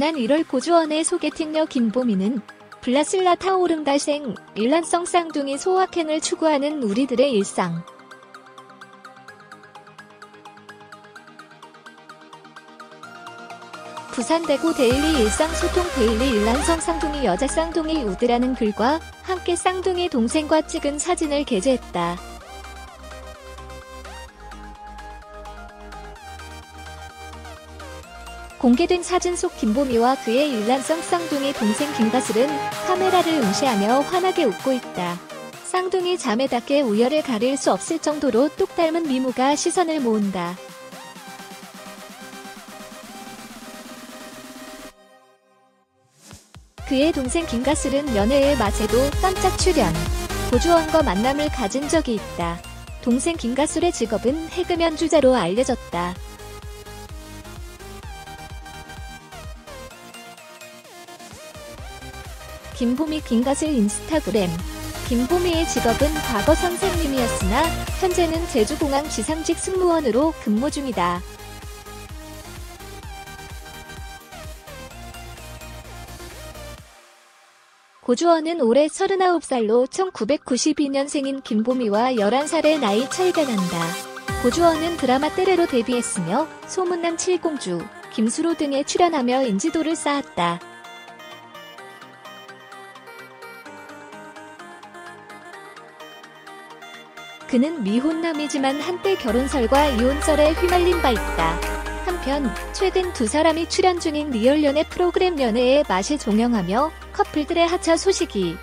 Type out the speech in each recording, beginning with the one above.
지난 1월 고주원의 소개팅녀 김보미는 블라슬라 타오름달생 일란성 쌍둥이 소확행을 추구하는 우리들의 일상. 부산대구 데일리 일상소통 데일리 일란성 쌍둥이 여자 쌍둥이 우드라는 글과 함께 쌍둥이 동생과 찍은 사진을 게재했다. 공개된 사진 속 김보미와 그의 일란성 쌍둥이 동생 김가슬은 카메라를 응시하며 환하게 웃고 있다. 쌍둥이 자매답게 우열을 가릴 수 없을 정도로 똑 닮은 미모가 시선을 모은다. 그의 동생 김가슬은 연애의 맛에도 깜짝 출연. 고주원과 만남을 가진 적이 있다. 동생 김가슬의 직업은 해금 연주자로 알려졌다. 김보미 김가슬 인스타그램. 김보미의 직업은 과거 선생님이었으나 현재는 제주공항 지상직 승무원으로 근무 중이다. 고주원은 올해 39살로 1992년생인 김보미와 11살의 나이 차이가 난다. 고주원은 드라마 떼레로 데뷔했으며 소문난 칠공주, 김수로 등에 출연하며 인지도를 쌓았다. 그는 미혼남이지만 한때 결혼설과 이혼설에 휘말린 바 있다. 한편 최근 두 사람이 출연 중인 리얼 연애 프로그램 연애의 맛에 종영하며 커플들의 하차 소식이.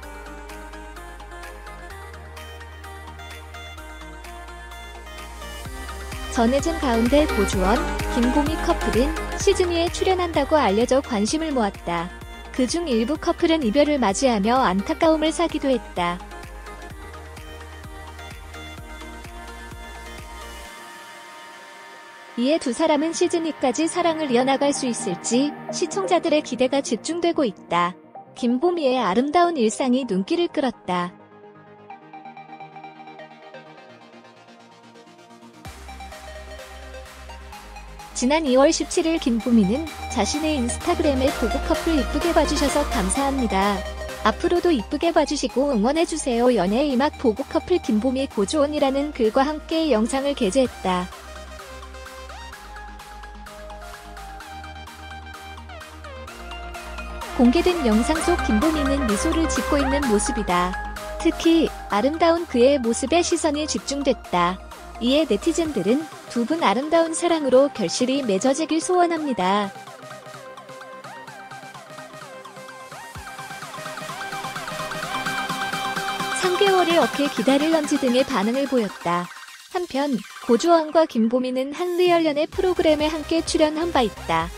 전해진 가운데 고주원, 김보미 커플은 시즌2에 출연한다고 알려져 관심을 모았다. 그중 일부 커플은 이별을 맞이하며 안타까움을 사기도 했다. 이에 두 사람은 시즌2까지 사랑을 이어나갈 수 있을지 시청자들의 기대가 집중되고 있다. 김보미의 아름다운 일상이 눈길을 끌었다. 지난 2월 17일 김보미는 자신의 인스타그램에 보고 커플 이쁘게 봐주셔서 감사합니다. 앞으로도 이쁘게 봐주시고 응원해주세요. 연애의 이막 보고 커플 김보미 고주원이라는 글과 함께 영상을 게재했다. 공개된 영상 속 김보미는 미소를 짓고 있는 모습이다. 특히 아름다운 그의 모습에 시선이 집중됐다. 이에 네티즌들은 두 분 아름다운 사랑으로 결실이 맺어지길 소원합니다. (3개월을 어깨 기다릴런지) 등의 반응을 보였다. 한편 고주원과 김보미는 한 리얼 연애 프로그램에 함께 출연한 바 있다.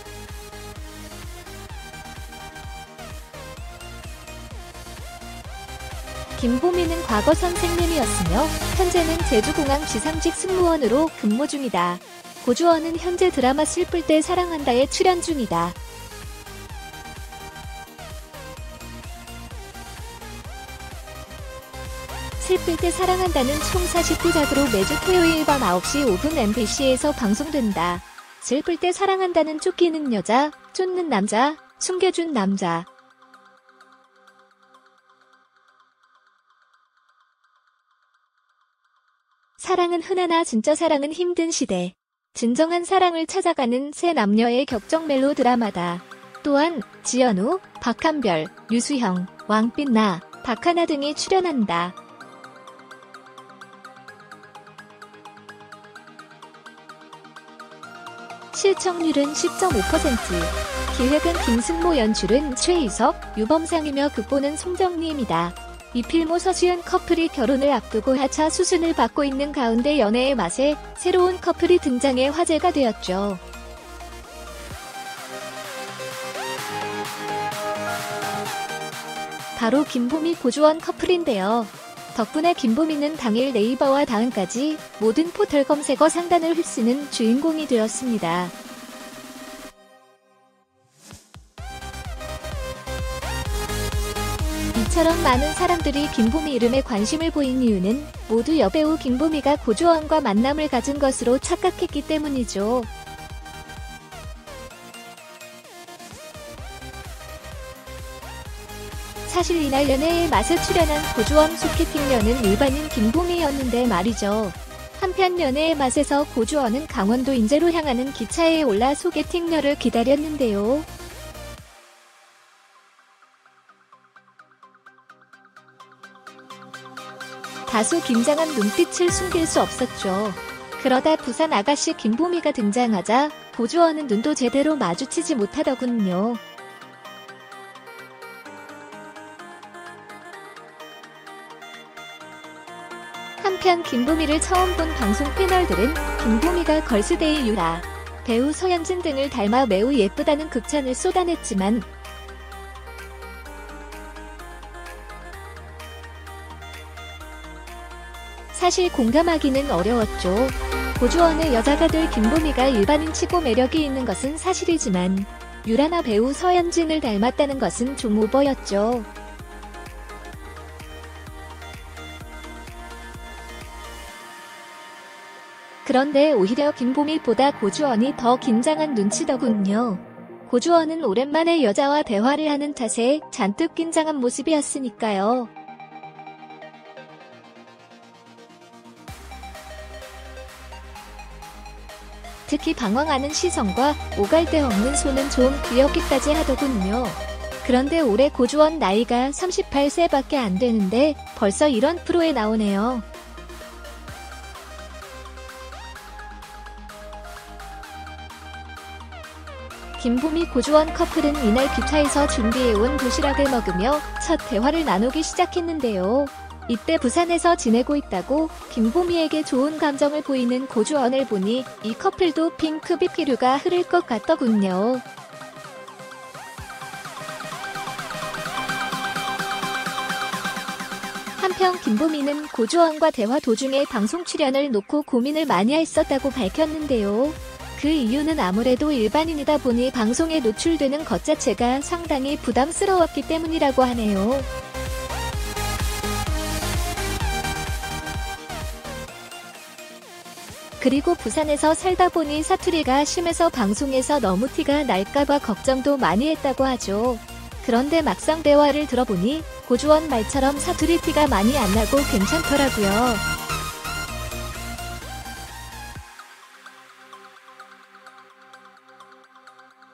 김보미는 과거 선생님이었으며 현재는 제주공항 지상직 승무원으로 근무 중이다. 고주원은 현재 드라마 슬플 때 사랑한다에 출연 중이다. 슬플 때 사랑한다는 총 49작으로 매주 토요일 밤 9시 5분 MBC에서 방송된다. 슬플 때 사랑한다는 쫓기는 여자, 쫓는 남자, 숨겨준 남자. 사랑은 흔하나 진짜 사랑은 힘든 시대. 진정한 사랑을 찾아가는 세 남녀의 격정 멜로 드라마다. 또한 지연우, 박한별, 유수형, 왕빛나, 박하나 등이 출연한다. 시청률은 10.5%, 기획은 김승모, 연출은 최희석, 유범상이며 극본은 송정림이다. 이필모 서지은 커플이 결혼을 앞두고 하차 수순을 밟고 있는 가운데 연애의 맛에 새로운 커플이 등장해 화제가 되었죠. 바로 김보미 고주원 커플인데요. 덕분에 김보미는 당일 네이버와 다음까지 모든 포털 검색어 상단을 휩쓰는 주인공이 되었습니다. 이처럼 많은 사람들이 김보미 이름에 관심을 보인 이유는 모두 여배우 김보미가 고주원과 만남을 가진 것으로 착각했기 때문이죠. 사실 이날 연애의 맛에 출연한 고주원 소개팅녀는 일반인 김보미였는데 말이죠. 한편 연애의 맛에서 고주원은 강원도 인제로 향하는 기차에 올라 소개팅녀를 기다렸는데요. 다소 긴장한 눈빛을 숨길 수 없었죠. 그러다 부산 아가씨 김보미가 등장하자 고주원은 눈도 제대로 마주치지 못하더군요. 한편 김보미를 처음 본 방송 패널들은 김보미가 걸스데이 유라, 배우 서현진 등을 닮아 매우 예쁘다는 극찬을 쏟아냈지만 사실 공감하기는 어려웠죠. 고주원의 여자가 될 김보미가 일반인치고 매력이 있는 것은 사실이지만 유라나 배우 서현진을 닮았다는 것은 좀 오버였죠. 그런데 오히려 김보미보다 고주원이 더 긴장한 눈치더군요. 고주원은 오랜만에 여자와 대화를 하는 탓에 잔뜩 긴장한 모습이었으니까요. 특히 방황하는 시선과 오갈 데 없는 손은 좀 귀엽기까지 하더군요. 그런데 올해 고주원 나이가 38세밖에 안 되는데 벌써 이런 프로에 나오네요. 김보미 고주원 커플은 이날 기차에서 준비해온 도시락을 먹으며 첫 대화를 나누기 시작했는데요. 이때 부산에서 지내고 있다고 김보미에게 좋은 감정을 보이는 고주원을 보니 이 커플도 핑크 BP류가 흐를 것 같더군요. 한편 김보미는 고주원과 대화 도중에 방송 출연을 놓고 고민을 많이 했었다고 밝혔는데요. 그 이유는 아무래도 일반인이다 보니 방송에 노출되는 것 자체가 상당히 부담스러웠기 때문이라고 하네요. 그리고 부산에서 살다 보니 사투리가 심해서 방송에서 너무 티가 날까봐 걱정도 많이 했다고 하죠. 그런데 막상 대화를 들어보니 고주원 말처럼 사투리 티가 많이 안 나고 괜찮더라고요.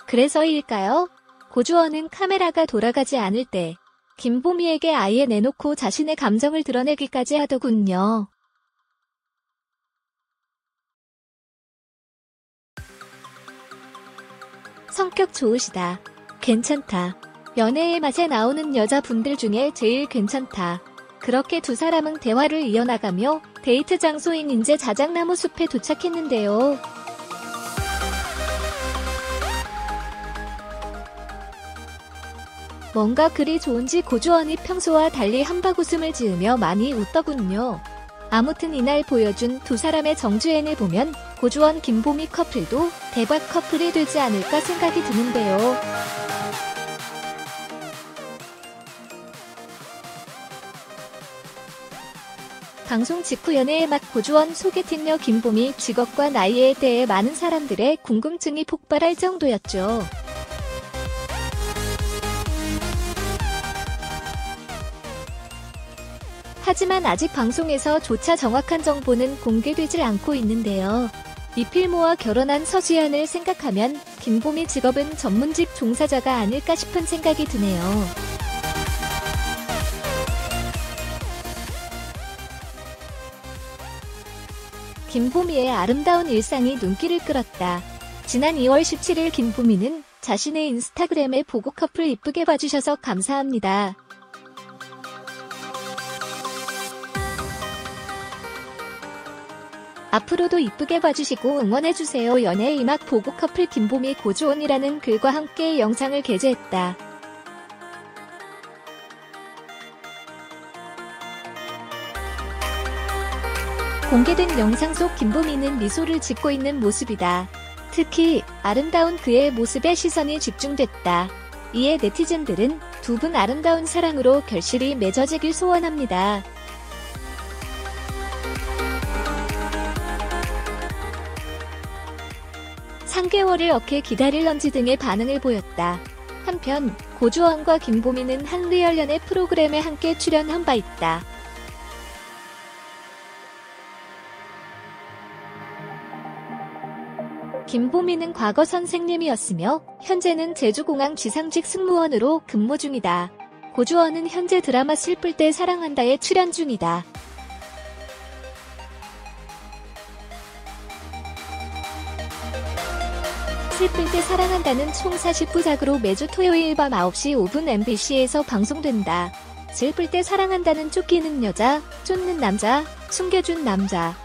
그래서일까요? 고주원은 카메라가 돌아가지 않을 때 김보미에게 아예 내놓고 자신의 감정을 드러내기까지 하더군요. 성격 좋으시다. 괜찮다. 연애의 맛에 나오는 여자분들 중에 제일 괜찮다. 그렇게 두 사람은 대화를 이어나가며 데이트 장소인 인제 자작나무 숲에 도착했는데요. 뭔가 그리 좋은지 고주원이 평소와 달리 한바구음을 지으며 많이 웃더군요. 아무튼 이날 보여준 두 사람의 정주행을 보면 고주원 김보미 커플도 대박 커플이 되지 않을까 생각이 드는데요. 방송 직후 연애의 맛 고주원 소개팅녀 김보미 직업과 나이에 대해 많은 사람들의 궁금증이 폭발할 정도였죠. 하지만 아직 방송에서조차 정확한 정보는 공개되질 않고 있는데요. 이 필모와 결혼한 서지현을 생각하면 김보미 직업은 전문직 종사자가 아닐까 싶은 생각이 드네요. 김보미의 아름다운 일상이 눈길을 끌었다. 지난 2월 17일 김보미는 자신의 인스타그램에 보고 커플 이쁘게 봐주셔서 감사합니다. 앞으로도 이쁘게 봐주시고 응원해주세요. 연애의 이막 보고 커플 김보미 고주원이라는 글과 함께 영상을 게재했다. 공개된 영상 속 김보미는 미소를 짓고 있는 모습이다. 특히 아름다운 그의 모습에 시선이 집중됐다. 이에 네티즌들은 두 분 아름다운 사랑으로 결실이 맺어지길 소원합니다. 3개월을 어떻게 기다릴런지 등의 반응을 보였다. 한편 고주원과 김보미는 한 리얼연애 프로그램에 함께 출연한 바 있다. 김보미는 과거 선생님이었으며 현재는 제주공항 지상직 승무원으로 근무 중이다. 고주원은 현재 드라마 슬플 때 사랑한다에 출연 중이다. 슬플 때 사랑한다는 총 40부작으로 매주 토요일 밤 9시 5분 MBC에서 방송된다. 슬플 때 사랑한다는 쫓기는 여자, 쫓는 남자, 숨겨준 남자.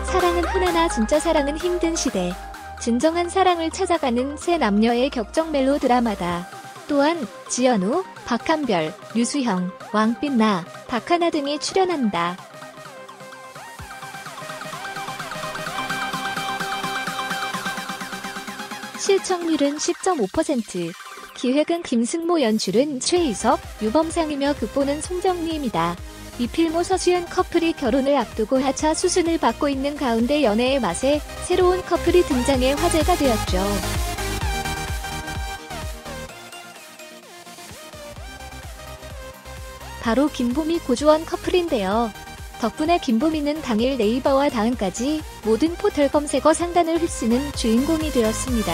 사랑은 흔하나 진짜 사랑은 힘든 시대. 진정한 사랑을 찾아가는 세 남녀의 격정 멜로 드라마다. 또한 지연우, 박한별, 류수형, 왕빛나, 박하나 등이 출연한다. 시청률은 10.5%, 기획은 김승모, 연출은 최희석, 유범상이며 극본은 송정리입니다. 이필모 서수연 커플이 결혼을 앞두고 하차 수순을 밟고 있는 가운데 연애의 맛에 새로운 커플이 등장해 화제가 되었죠. 바로 김보미 고주원 커플인데요. 덕분에 김보미는 당일 네이버와 다음까지 모든 포털 검색어 상단을 휩쓰는 주인공이 되었습니다.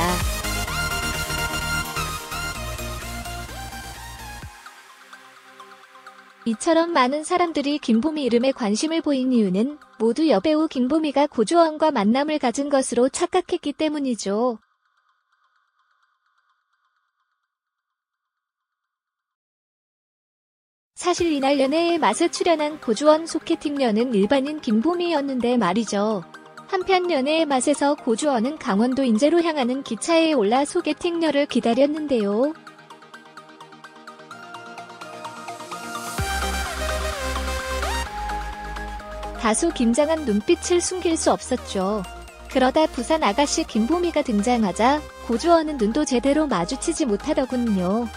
이처럼 많은 사람들이 김보미 이름에 관심을 보인 이유는 모두 여배우 김보미가 고주원과 만남을 가진 것으로 착각했기 때문이죠. 사실 이날 연애의 맛에 출연한 고주원 소개팅녀는 일반인 김보미였는데 말이죠. 한편 연애의 맛에서 고주원은 강원도 인제로 향하는 기차에 올라 소개팅녀를 기다렸는데요. 다소 긴장한 눈빛을 숨길 수 없었죠. 그러다 부산 아가씨 김보미가 등장하자 고주원은 눈도 제대로 마주치지 못하더군요.